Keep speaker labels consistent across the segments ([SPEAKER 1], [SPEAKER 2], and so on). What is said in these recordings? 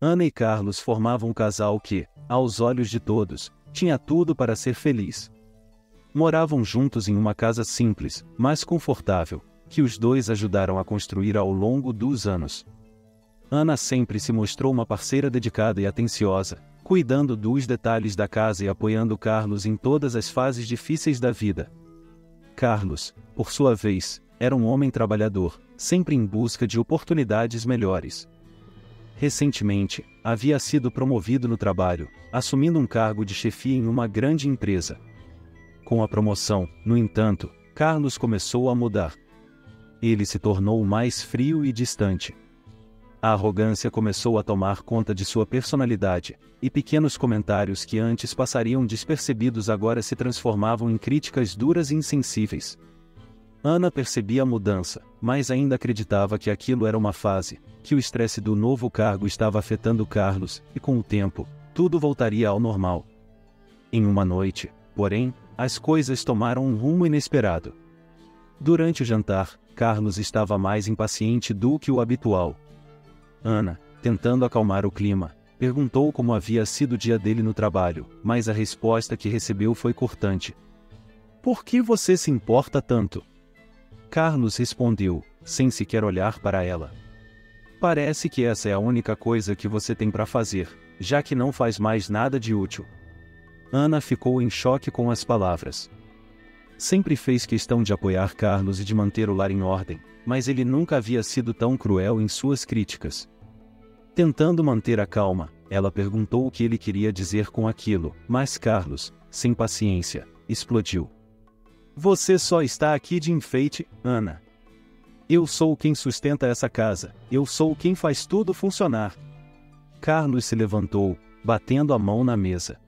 [SPEAKER 1] Ana e Carlos formavam um casal que, aos olhos de todos, tinha tudo para ser feliz. Moravam juntos em uma casa simples, mas confortável, que os dois ajudaram a construir ao longo dos anos. Ana sempre se mostrou uma parceira dedicada e atenciosa, cuidando dos detalhes da casa e apoiando Carlos em todas as fases difíceis da vida. Carlos, por sua vez, era um homem trabalhador, sempre em busca de oportunidades melhores. Recentemente, havia sido promovido no trabalho, assumindo um cargo de chefia em uma grande empresa. Com a promoção, no entanto, Carlos começou a mudar. Ele se tornou mais frio e distante. A arrogância começou a tomar conta de sua personalidade, e pequenos comentários que antes passariam despercebidos agora se transformavam em críticas duras e insensíveis. Ana percebia a mudança, mas ainda acreditava que aquilo era uma fase, que o estresse do novo cargo estava afetando Carlos, e com o tempo, tudo voltaria ao normal. Em uma noite, porém, as coisas tomaram um rumo inesperado. Durante o jantar, Carlos estava mais impaciente do que o habitual. Ana, tentando acalmar o clima, perguntou como havia sido o dia dele no trabalho, mas a resposta que recebeu foi cortante. "Por que você se importa tanto?" Carlos respondeu, sem sequer olhar para ela. "Parece que essa é a única coisa que você tem para fazer, já que não faz mais nada de útil." Ana ficou em choque com as palavras. Sempre fez questão de apoiar Carlos e de manter o lar em ordem, mas ele nunca havia sido tão cruel em suas críticas. Tentando manter a calma, ela perguntou o que ele queria dizer com aquilo, mas Carlos, sem paciência, explodiu. "Você só está aqui de enfeite, Ana. Eu sou quem sustenta essa casa, eu sou quem faz tudo funcionar." Carlos se levantou, batendo a mão na mesa.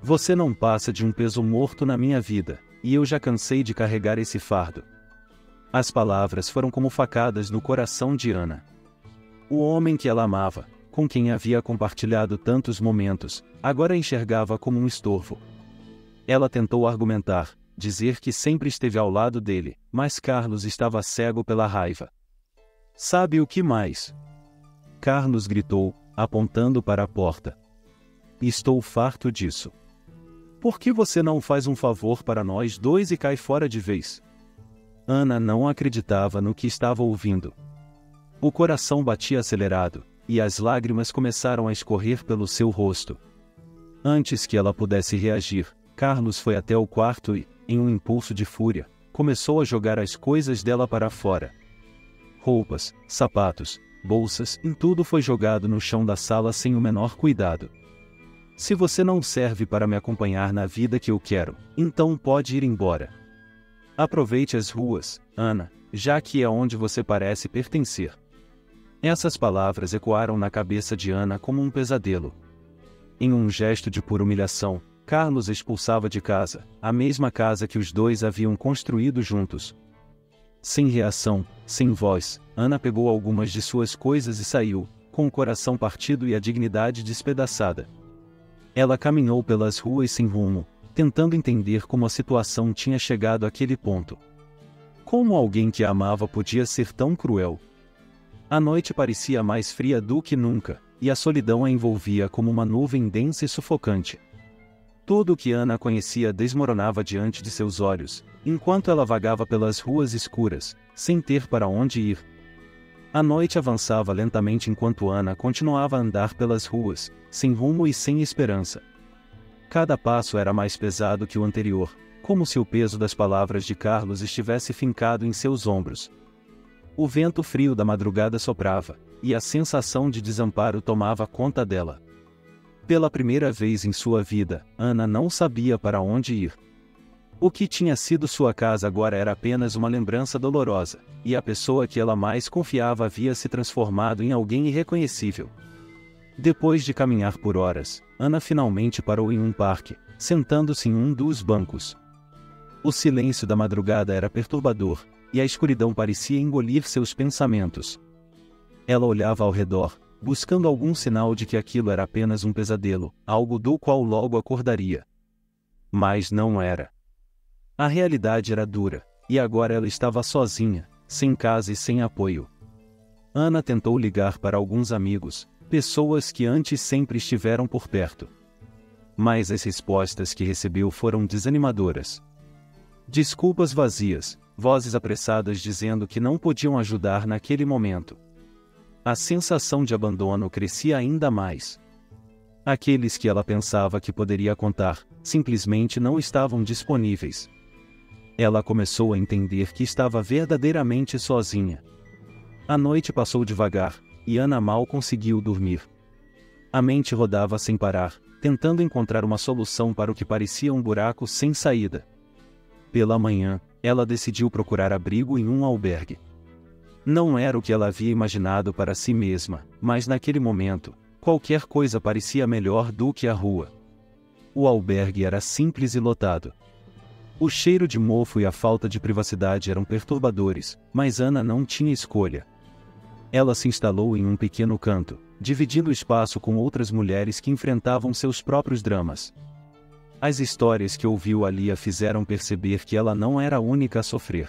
[SPEAKER 1] "Você não passa de um peso morto na minha vida, e eu já cansei de carregar esse fardo." As palavras foram como facadas no coração de Ana. O homem que ela amava, com quem havia compartilhado tantos momentos, agora a enxergava como um estorvo. Ela tentou argumentar, dizer que sempre esteve ao lado dele, mas Carlos estava cego pela raiva. "Sabe o que mais?" Carlos gritou, apontando para a porta. "Estou farto disso. Por que você não faz um favor para nós dois e cai fora de vez?" Ana não acreditava no que estava ouvindo. O coração batia acelerado, e as lágrimas começaram a escorrer pelo seu rosto. Antes que ela pudesse reagir, Carlos foi até o quarto e, em um impulso de fúria, começou a jogar as coisas dela para fora. Roupas, sapatos, bolsas, tudo foi jogado no chão da sala sem o menor cuidado. "Se você não serve para me acompanhar na vida que eu quero, então pode ir embora. Aproveite as ruas, Ana, já que é onde você parece pertencer." Essas palavras ecoaram na cabeça de Ana como um pesadelo. Em um gesto de pura humilhação, Carlos expulsava de casa, a mesma casa que os dois haviam construído juntos. Sem reação, sem voz, Ana pegou algumas de suas coisas e saiu, com o coração partido e a dignidade despedaçada. Ela caminhou pelas ruas sem rumo, tentando entender como a situação tinha chegado àquele ponto. Como alguém que a amava podia ser tão cruel? A noite parecia mais fria do que nunca, e a solidão a envolvia como uma nuvem densa e sufocante. Tudo o que Ana conhecia desmoronava diante de seus olhos, enquanto ela vagava pelas ruas escuras, sem ter para onde ir. A noite avançava lentamente enquanto Ana continuava a andar pelas ruas, sem rumo e sem esperança. Cada passo era mais pesado que o anterior, como se o peso das palavras de Carlos estivesse fincado em seus ombros. O vento frio da madrugada soprava, e a sensação de desamparo tomava conta dela. Pela primeira vez em sua vida, Ana não sabia para onde ir. O que tinha sido sua casa agora era apenas uma lembrança dolorosa, e a pessoa que ela mais confiava havia se transformado em alguém irreconhecível. Depois de caminhar por horas, Ana finalmente parou em um parque, sentando-se em um dos bancos. O silêncio da madrugada era perturbador, e a escuridão parecia engolir seus pensamentos. Ela olhava ao redor, buscando algum sinal de que aquilo era apenas um pesadelo, algo do qual logo acordaria. Mas não era. A realidade era dura, e agora ela estava sozinha, sem casa e sem apoio. Ana tentou ligar para alguns amigos, pessoas que antes sempre estiveram por perto. Mas as respostas que recebeu foram desanimadoras. Desculpas vazias, vozes apressadas dizendo que não podiam ajudar naquele momento. A sensação de abandono crescia ainda mais. Aqueles que ela pensava que poderia contar, simplesmente não estavam disponíveis. Ela começou a entender que estava verdadeiramente sozinha. A noite passou devagar, e Ana mal conseguiu dormir. A mente rodava sem parar, tentando encontrar uma solução para o que parecia um buraco sem saída. Pela manhã, ela decidiu procurar abrigo em um albergue. Não era o que ela havia imaginado para si mesma, mas naquele momento, qualquer coisa parecia melhor do que a rua. O albergue era simples e lotado. O cheiro de mofo e a falta de privacidade eram perturbadores, mas Ana não tinha escolha. Ela se instalou em um pequeno canto, dividindo o espaço com outras mulheres que enfrentavam seus próprios dramas. As histórias que ouviu ali a fizeram perceber que ela não era a única a sofrer.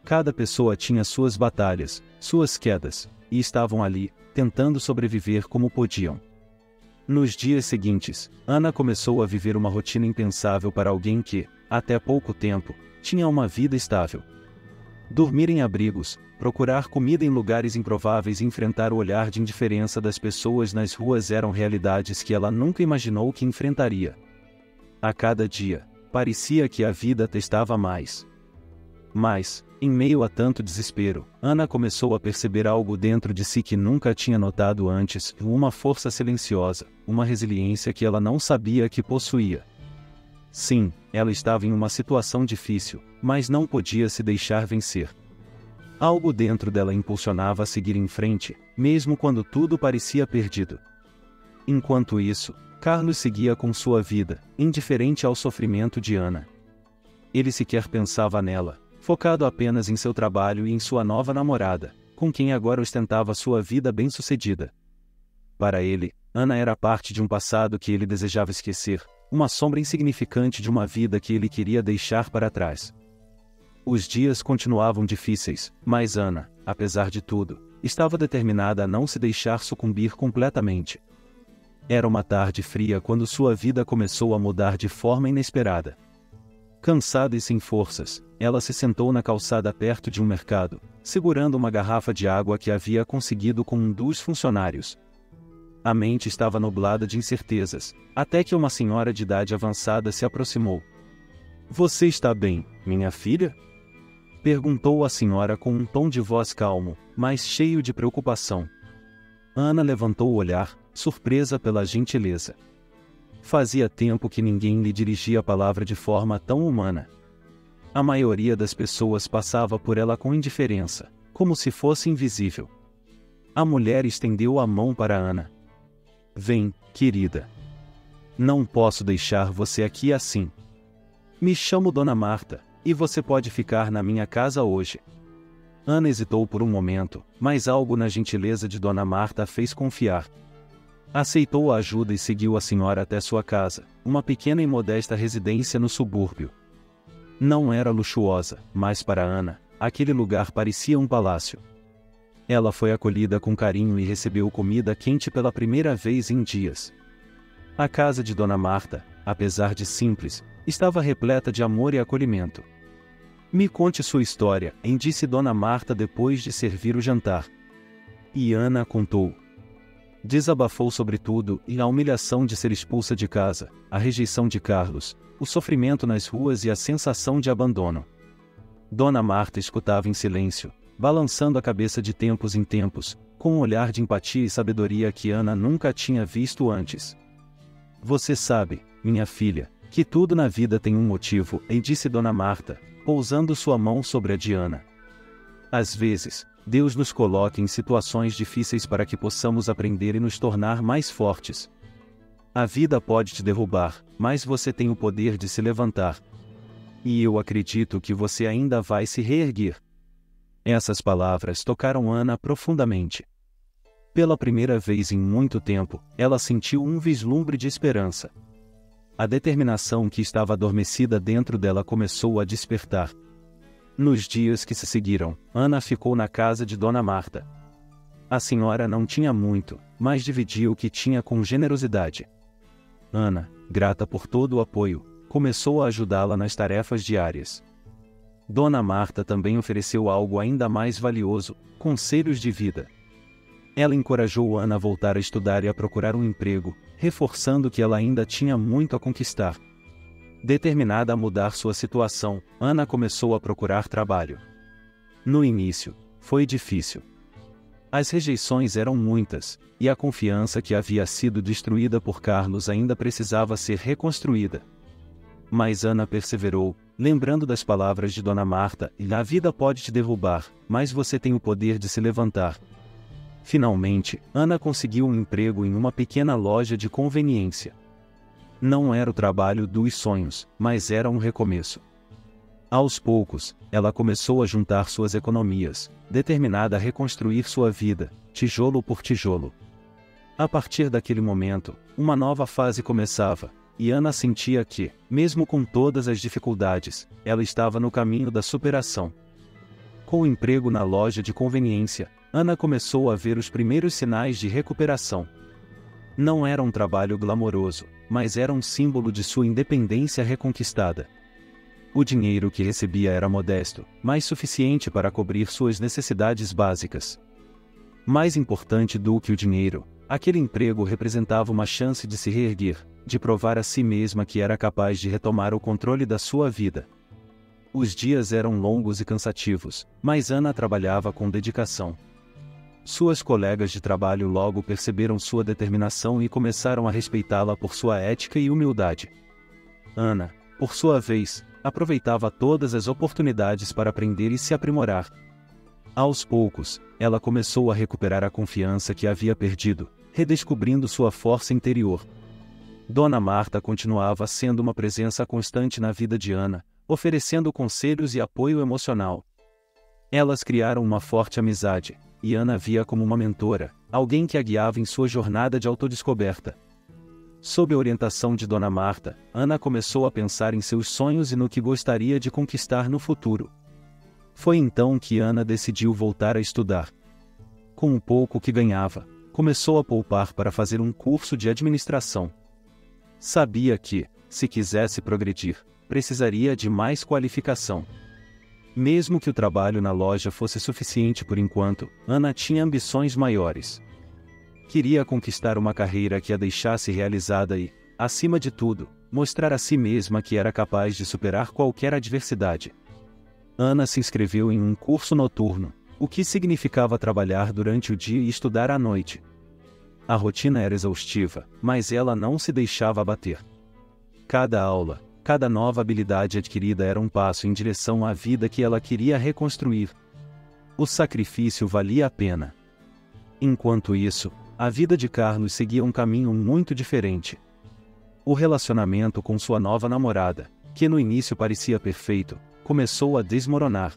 [SPEAKER 1] Cada pessoa tinha suas batalhas, suas quedas, e estavam ali, tentando sobreviver como podiam. Nos dias seguintes, Ana começou a viver uma rotina impensável para alguém que, até pouco tempo, tinha uma vida estável. Dormir em abrigos, procurar comida em lugares improváveis e enfrentar o olhar de indiferença das pessoas nas ruas eram realidades que ela nunca imaginou que enfrentaria. A cada dia, parecia que a vida testava mais. Mas, em meio a tanto desespero, Ana começou a perceber algo dentro de si que nunca tinha notado antes, uma força silenciosa, uma resiliência que ela não sabia que possuía. Sim, ela estava em uma situação difícil, mas não podia se deixar vencer. Algo dentro dela impulsionava a seguir em frente, mesmo quando tudo parecia perdido. Enquanto isso, Carlos seguia com sua vida, indiferente ao sofrimento de Ana. Ele sequer pensava nela, focado apenas em seu trabalho e em sua nova namorada, com quem agora ostentava sua vida bem-sucedida. Para ele, Ana era parte de um passado que ele desejava esquecer, uma sombra insignificante de uma vida que ele queria deixar para trás. Os dias continuavam difíceis, mas Ana, apesar de tudo, estava determinada a não se deixar sucumbir completamente. Era uma tarde fria quando sua vida começou a mudar de forma inesperada. Cansada e sem forças, ela se sentou na calçada perto de um mercado, segurando uma garrafa de água que havia conseguido com um dos funcionários. A mente estava nublada de incertezas, até que uma senhora de idade avançada se aproximou. "Você está bem, minha filha?" perguntou a senhora com um tom de voz calmo, mas cheio de preocupação. Ana levantou o olhar, surpresa pela gentileza. Fazia tempo que ninguém lhe dirigia a palavra de forma tão humana. A maioria das pessoas passava por ela com indiferença, como se fosse invisível. A mulher estendeu a mão para Ana. "Vem, querida. Não posso deixar você aqui assim. Me chamo Dona Marta, e você pode ficar na minha casa hoje." Ana hesitou por um momento, mas algo na gentileza de Dona Marta a fez confiar. Aceitou a ajuda e seguiu a senhora até sua casa, uma pequena e modesta residência no subúrbio. Não era luxuosa, mas para Ana, aquele lugar parecia um palácio. Ela foi acolhida com carinho e recebeu comida quente pela primeira vez em dias. A casa de Dona Marta, apesar de simples, estava repleta de amor e acolhimento. "Me conte sua história", disse Dona Marta depois de servir o jantar. E Ana contou. Desabafou sobre tudo, e a humilhação de ser expulsa de casa, a rejeição de Carlos, o sofrimento nas ruas e a sensação de abandono. Dona Marta escutava em silêncio, balançando a cabeça de tempos em tempos, com um olhar de empatia e sabedoria que Ana nunca tinha visto antes. "Você sabe, minha filha, que tudo na vida tem um motivo", disse Dona Marta, pousando sua mão sobre a de Ana. "Às vezes, Deus nos coloca em situações difíceis para que possamos aprender e nos tornar mais fortes. A vida pode te derrubar, mas você tem o poder de se levantar. E eu acredito que você ainda vai se reerguer." Essas palavras tocaram Ana profundamente. Pela primeira vez em muito tempo, ela sentiu um vislumbre de esperança. A determinação que estava adormecida dentro dela começou a despertar. Nos dias que se seguiram, Ana ficou na casa de Dona Marta. A senhora não tinha muito, mas dividia o que tinha com generosidade. Ana, grata por todo o apoio, começou a ajudá-la nas tarefas diárias. Dona Marta também ofereceu algo ainda mais valioso, conselhos de vida. Ela encorajou Ana a voltar a estudar e a procurar um emprego, reforçando que ela ainda tinha muito a conquistar. Determinada a mudar sua situação, Ana começou a procurar trabalho. No início, foi difícil. As rejeições eram muitas, e a confiança que havia sido destruída por Carlos ainda precisava ser reconstruída. Mas Ana perseverou, lembrando das palavras de Dona Marta: "A vida pode te derrubar, mas você tem o poder de se levantar." Finalmente, Ana conseguiu um emprego em uma pequena loja de conveniência. Não era o trabalho dos sonhos, mas era um recomeço. Aos poucos, ela começou a juntar suas economias, determinada a reconstruir sua vida, tijolo por tijolo. A partir daquele momento, uma nova fase começava, e Ana sentia que, mesmo com todas as dificuldades, ela estava no caminho da superação. Com o emprego na loja de conveniência, Ana começou a ver os primeiros sinais de recuperação. Não era um trabalho glamouroso, mas era um símbolo de sua independência reconquistada. O dinheiro que recebia era modesto, mas suficiente para cobrir suas necessidades básicas. Mais importante do que o dinheiro, aquele emprego representava uma chance de se reerguer, de provar a si mesma que era capaz de retomar o controle da sua vida. Os dias eram longos e cansativos, mas Ana trabalhava com dedicação. Suas colegas de trabalho logo perceberam sua determinação e começaram a respeitá-la por sua ética e humildade. Ana, por sua vez, aproveitava todas as oportunidades para aprender e se aprimorar. Aos poucos, ela começou a recuperar a confiança que havia perdido, redescobrindo sua força interior. Dona Marta continuava sendo uma presença constante na vida de Ana, oferecendo conselhos e apoio emocional. Elas criaram uma forte amizade, e Ana via como uma mentora, alguém que a guiava em sua jornada de autodescoberta. Sob a orientação de Dona Marta, Ana começou a pensar em seus sonhos e no que gostaria de conquistar no futuro. Foi então que Ana decidiu voltar a estudar. Com o pouco que ganhava, começou a poupar para fazer um curso de administração. Sabia que, se quisesse progredir, precisaria de mais qualificação. Mesmo que o trabalho na loja fosse suficiente por enquanto, Ana tinha ambições maiores. Queria conquistar uma carreira que a deixasse realizada e, acima de tudo, mostrar a si mesma que era capaz de superar qualquer adversidade. Ana se inscreveu em um curso noturno, o que significava trabalhar durante o dia e estudar à noite. A rotina era exaustiva, mas ela não se deixava abater. Cada aula, cada nova habilidade adquirida era um passo em direção à vida que ela queria reconstruir. O sacrifício valia a pena. Enquanto isso, a vida de Carlos seguia um caminho muito diferente. O relacionamento com sua nova namorada, que no início parecia perfeito, começou a desmoronar.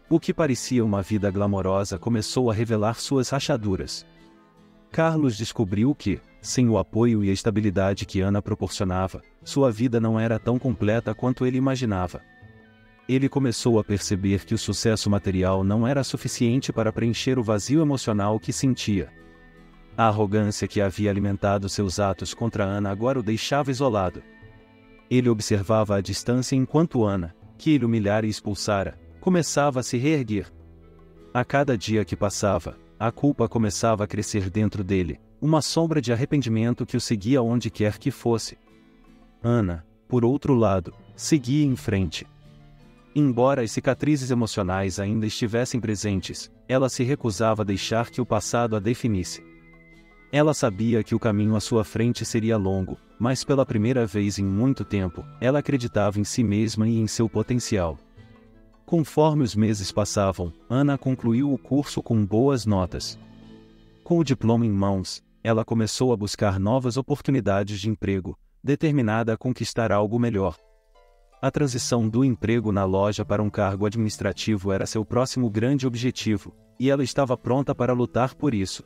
[SPEAKER 1] O que parecia uma vida glamourosa começou a revelar suas rachaduras. Carlos descobriu que, sem o apoio e a estabilidade que Ana proporcionava, sua vida não era tão completa quanto ele imaginava. Ele começou a perceber que o sucesso material não era suficiente para preencher o vazio emocional que sentia. A arrogância que havia alimentado seus atos contra Ana agora o deixava isolado. Ele observava à distância enquanto Ana, que ele humilhara e expulsara, começava a se reerguer. A cada dia que passava, a culpa começava a crescer dentro dele, uma sombra de arrependimento que o seguia onde quer que fosse. Ana, por outro lado, seguia em frente. Embora as cicatrizes emocionais ainda estivessem presentes, ela se recusava a deixar que o passado a definisse. Ela sabia que o caminho à sua frente seria longo, mas pela primeira vez em muito tempo, ela acreditava em si mesma e em seu potencial. Conforme os meses passavam, Ana concluiu o curso com boas notas. Com o diploma em mãos, ela começou a buscar novas oportunidades de emprego, determinada a conquistar algo melhor. A transição do emprego na loja para um cargo administrativo era seu próximo grande objetivo, e ela estava pronta para lutar por isso.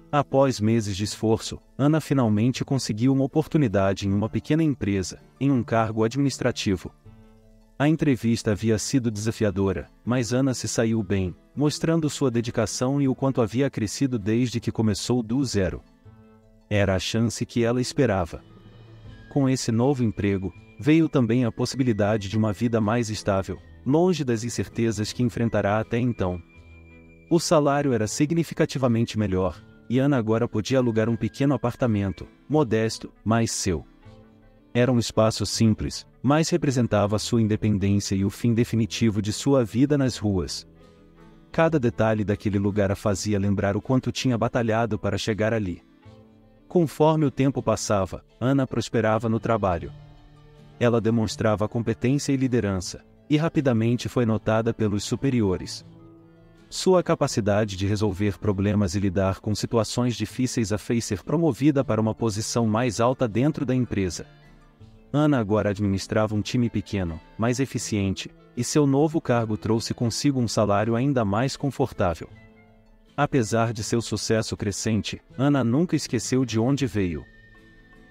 [SPEAKER 1] Após meses de esforço, Ana finalmente conseguiu uma oportunidade em uma pequena empresa, em um cargo administrativo. A entrevista havia sido desafiadora, mas Ana se saiu bem, mostrando sua dedicação e o quanto havia crescido desde que começou do zero. Era a chance que ela esperava. Com esse novo emprego, veio também a possibilidade de uma vida mais estável, longe das incertezas que enfrentará até então. O salário era significativamente melhor, e Ana agora podia alugar um pequeno apartamento, modesto, mas seu. Era um espaço simples, mas representava sua independência e o fim definitivo de sua vida nas ruas. Cada detalhe daquele lugar a fazia lembrar o quanto tinha batalhado para chegar ali. Conforme o tempo passava, Ana prosperava no trabalho. Ela demonstrava competência e liderança, e rapidamente foi notada pelos superiores. Sua capacidade de resolver problemas e lidar com situações difíceis a fez ser promovida para uma posição mais alta dentro da empresa. Ana agora administrava um time pequeno, mas eficiente, e seu novo cargo trouxe consigo um salário ainda mais confortável. Apesar de seu sucesso crescente, Ana nunca esqueceu de onde veio.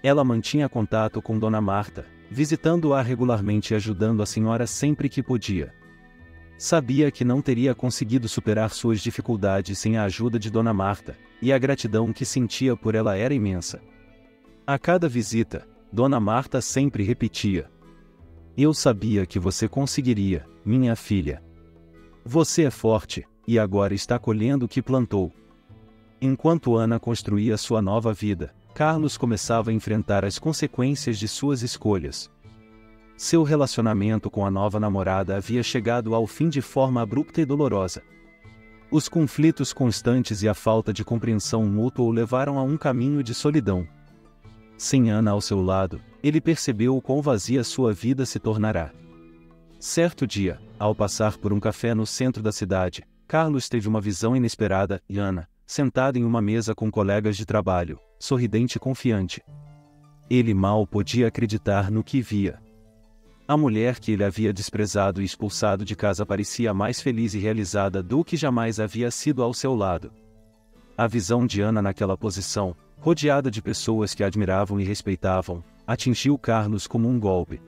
[SPEAKER 1] Ela mantinha contato com Dona Marta, visitando-a regularmente e ajudando a senhora sempre que podia. Sabia que não teria conseguido superar suas dificuldades sem a ajuda de Dona Marta, e a gratidão que sentia por ela era imensa. A cada visita, Dona Marta sempre repetia: "Eu sabia que você conseguiria, minha filha. Você é forte, e agora está colhendo o que plantou." Enquanto Ana construía sua nova vida, Carlos começava a enfrentar as consequências de suas escolhas. Seu relacionamento com a nova namorada havia chegado ao fim de forma abrupta e dolorosa. Os conflitos constantes e a falta de compreensão mútua o levaram a um caminho de solidão. Sem Ana ao seu lado, ele percebeu o quão vazia sua vida se tornará. Certo dia, ao passar por um café no centro da cidade, Carlos teve uma visão inesperada e Ana, sentada em uma mesa com colegas de trabalho, sorridente e confiante. Ele mal podia acreditar no que via. A mulher que ele havia desprezado e expulsado de casa parecia mais feliz e realizada do que jamais havia sido ao seu lado. A visão de Ana naquela posição, rodeada de pessoas que a admiravam e respeitavam, atingiu Carlos como um golpe.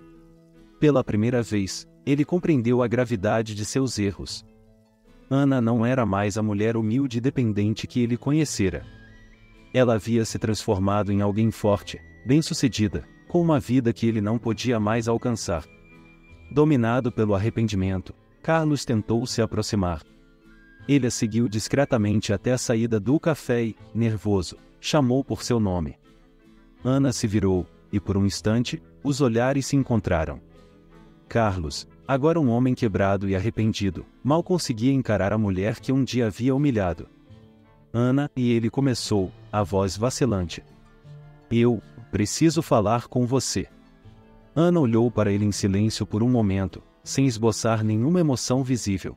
[SPEAKER 1] Pela primeira vez, ele compreendeu a gravidade de seus erros. Ana não era mais a mulher humilde e dependente que ele conhecera. Ela havia se transformado em alguém forte, bem-sucedida, com uma vida que ele não podia mais alcançar. Dominado pelo arrependimento, Carlos tentou se aproximar. Ele a seguiu discretamente até a saída do café e, nervoso, chamou por seu nome. Ana se virou, e por um instante, os olhares se encontraram. Carlos, agora um homem quebrado e arrependido, mal conseguia encarar a mulher que um dia havia humilhado. Ana, e ele começou, a voz vacilante: "Eu preciso falar com você." Ana olhou para ele em silêncio por um momento, sem esboçar nenhuma emoção visível.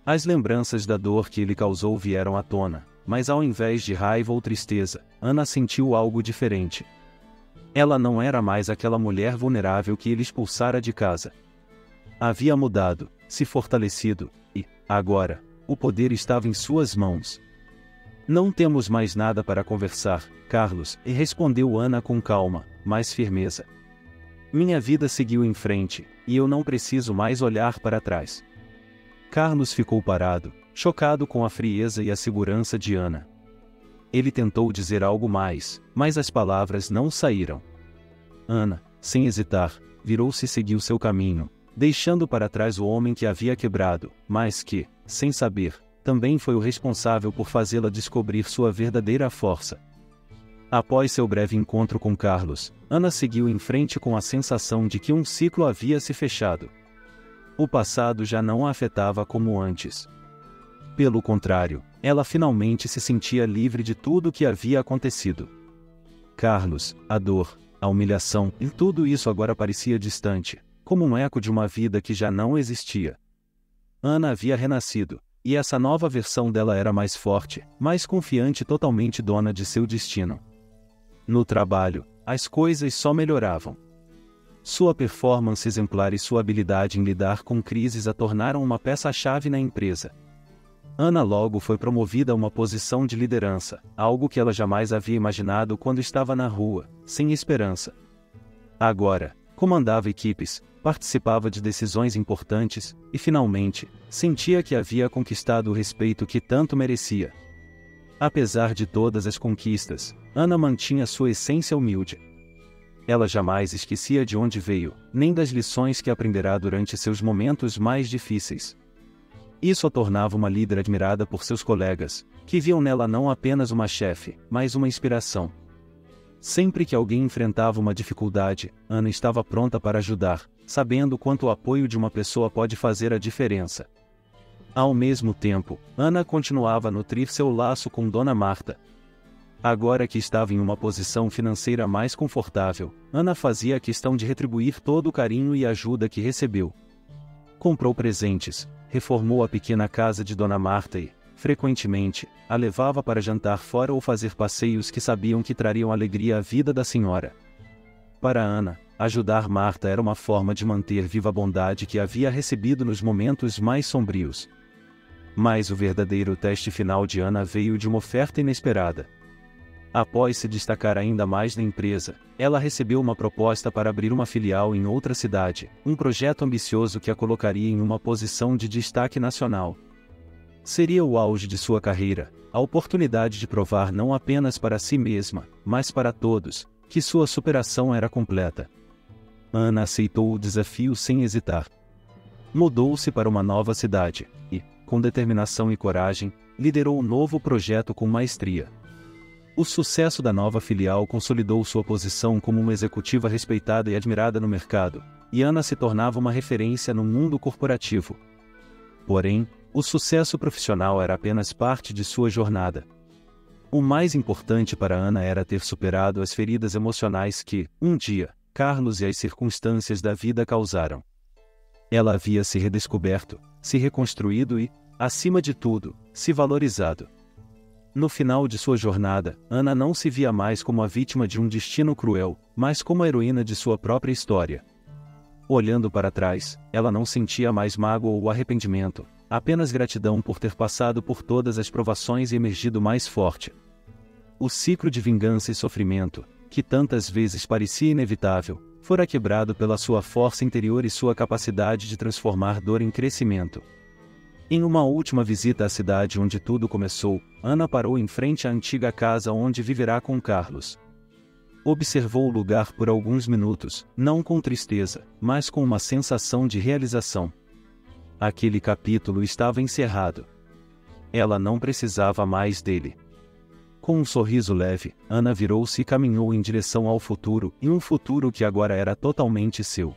[SPEAKER 1] As lembranças da dor que ele causou vieram à tona, mas ao invés de raiva ou tristeza, Ana sentiu algo diferente. Ela não era mais aquela mulher vulnerável que ele expulsara de casa. Havia mudado, se fortalecido, e, agora, o poder estava em suas mãos. "Não temos mais nada para conversar, Carlos", e respondeu Ana com calma, mas firmeza. "Minha vida seguiu em frente, e eu não preciso mais olhar para trás." Carlos ficou parado, chocado com a frieza e a segurança de Ana. Ele tentou dizer algo mais, mas as palavras não saíram. Ana, sem hesitar, virou-se e seguiu seu caminho, deixando para trás o homem que a havia quebrado, mas que, sem saber, também foi o responsável por fazê-la descobrir sua verdadeira força. Após seu breve encontro com Carlos, Ana seguiu em frente com a sensação de que um ciclo havia se fechado. O passado já não a afetava como antes. Pelo contrário, ela finalmente se sentia livre de tudo o que havia acontecido. Carlos, a dor, a humilhação, e tudo isso agora parecia distante, como um eco de uma vida que já não existia. Ana havia renascido, e essa nova versão dela era mais forte, mais confiante e totalmente dona de seu destino. No trabalho, as coisas só melhoravam. Sua performance exemplar e sua habilidade em lidar com crises a tornaram uma peça-chave na empresa. Ana logo foi promovida a uma posição de liderança, algo que ela jamais havia imaginado quando estava na rua, sem esperança. Agora, comandava equipes, participava de decisões importantes, e finalmente, sentia que havia conquistado o respeito que tanto merecia. Apesar de todas as conquistas, Ana mantinha sua essência humilde. Ela jamais esquecia de onde veio, nem das lições que aprenderá durante seus momentos mais difíceis. Isso a tornava uma líder admirada por seus colegas, que viam nela não apenas uma chefe, mas uma inspiração. Sempre que alguém enfrentava uma dificuldade, Ana estava pronta para ajudar, sabendo quanto o apoio de uma pessoa pode fazer a diferença. Ao mesmo tempo, Ana continuava a nutrir seu laço com Dona Marta. Agora que estava em uma posição financeira mais confortável, Ana fazia questão de retribuir todo o carinho e ajuda que recebeu. Comprou presentes, reformou a pequena casa de Dona Marta e, frequentemente, a levava para jantar fora ou fazer passeios que sabiam que trariam alegria à vida da senhora. Para Ana, ajudar Marta era uma forma de manter viva a bondade que havia recebido nos momentos mais sombrios. Mas o verdadeiro teste final de Ana veio de uma oferta inesperada. Após se destacar ainda mais na empresa, ela recebeu uma proposta para abrir uma filial em outra cidade, um projeto ambicioso que a colocaria em uma posição de destaque nacional. Seria o auge de sua carreira, a oportunidade de provar não apenas para si mesma, mas para todos, que sua superação era completa. Ana aceitou o desafio sem hesitar. Mudou-se para uma nova cidade, e, com determinação e coragem, liderou o novo projeto com maestria. O sucesso da nova filial consolidou sua posição como uma executiva respeitada e admirada no mercado, e Ana se tornava uma referência no mundo corporativo. Porém, o sucesso profissional era apenas parte de sua jornada. O mais importante para Ana era ter superado as feridas emocionais que, um dia, Carlos e as circunstâncias da vida causaram. Ela havia se redescoberto, se reconstruído e, acima de tudo, se valorizado. No final de sua jornada, Ana não se via mais como a vítima de um destino cruel, mas como a heroína de sua própria história. Olhando para trás, ela não sentia mais mágoa ou arrependimento, apenas gratidão por ter passado por todas as provações e emergido mais forte. O ciclo de vingança e sofrimento, que tantas vezes parecia inevitável, fora quebrado pela sua força interior e sua capacidade de transformar dor em crescimento. Em uma última visita à cidade onde tudo começou, Ana parou em frente à antiga casa onde viverá com Carlos. Observou o lugar por alguns minutos, não com tristeza, mas com uma sensação de realização. Aquele capítulo estava encerrado. Ela não precisava mais dele. Com um sorriso leve, Ana virou-se e caminhou em direção ao futuro, e um futuro que agora era totalmente seu.